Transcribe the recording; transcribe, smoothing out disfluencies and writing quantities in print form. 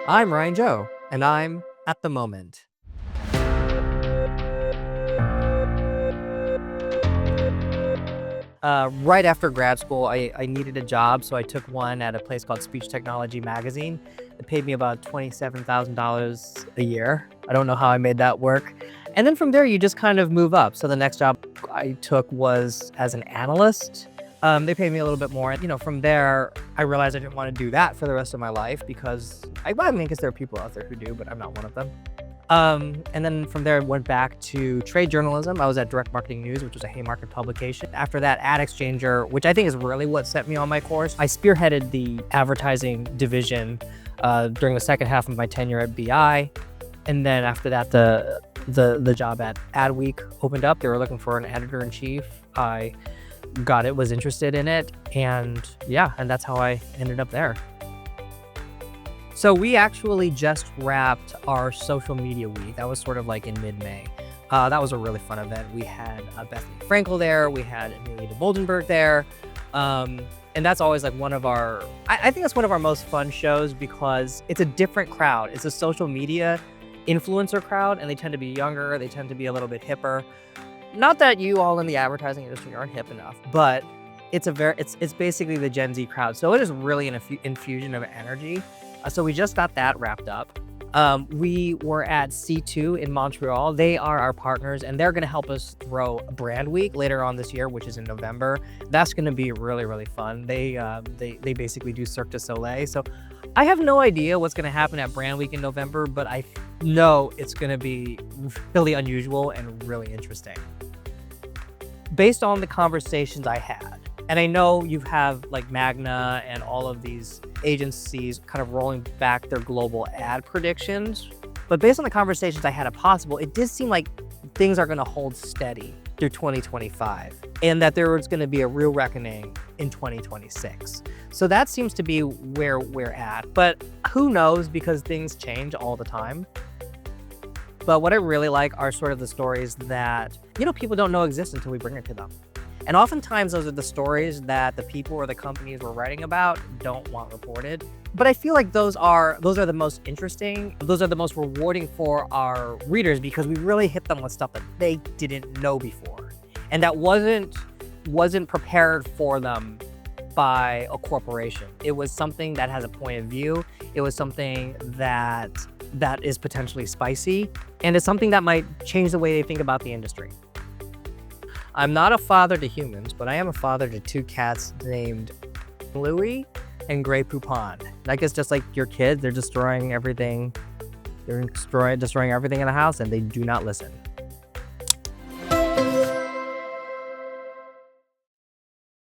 I'm Ryan Joe, and I'm at the moment. Right after grad school, I needed a job, so I took one at a place called Speech Technology Magazine. It paid me about $27,000 a year. I don't know how I made that work. And then from there, you just kind of move up. So the next job I took was as an analyst. They paid me a little bit more. From there, I realized I didn't want to do that for the rest of my life because I guess there are people out there who do, but I'm not one of them. And then from there, I went back to trade journalism. I was at Direct Marketing News, which was a Haymarket publication. After that, Ad Exchanger, which I think is really what set me on my course. I spearheaded the advertising division during the second half of my tenure at BI. And then after that, the job at Adweek opened up. They were looking for an editor-in-chief. I got it, was interested in it, and that's how I ended up there. So we actually just wrapped our social media week. That was sort of like in mid-May. That was a really fun event. We had Bethany Frankel there. We had Amelia de Boldenberg there. And that's always like one of our, I think that's one of our most fun shows because it's a different crowd. It's a social media influencer crowd, and they tend to be younger. They tend to be a little bit hipper. Not that you all in the advertising industry aren't hip enough, but it's basically the Gen Z crowd. So it is really an infusion of energy. So we just got that wrapped up. We were at C2 in Montreal. They are our partners, and they're going to help us throw Brandweek later on this year, which is in November. That's going to be really, really fun. They basically do Cirque du Soleil. So I have no idea what's going to happen at Brandweek in November, but I know it's going to be really unusual and really interesting. Based on the conversations I had, and I know you have like Magna and all of these agencies kind of rolling back their global ad predictions. But based on the conversations I had at Possible, it did seem like things are going to hold steady through 2025 and that there was going to be a real reckoning in 2026. So that seems to be where we're at. But who knows, because things change all the time. But what I really like are sort of the stories that, people don't know exist until we bring it to them. And oftentimes those are the stories that the people or the companies we're writing about don't want reported. But I feel like those are the most interesting. Those are the most rewarding for our readers because we really hit them with stuff that they didn't know before. And that wasn't prepared for them by a corporation. It was something that has a point of view. It was something that is potentially spicy. And it's something that might change the way they think about the industry. I'm not a father to humans, but I am a father to two cats named Louie and Grey Poupon. I guess just like your kids, they're destroying everything. They're destroying everything in the house, and they do not listen.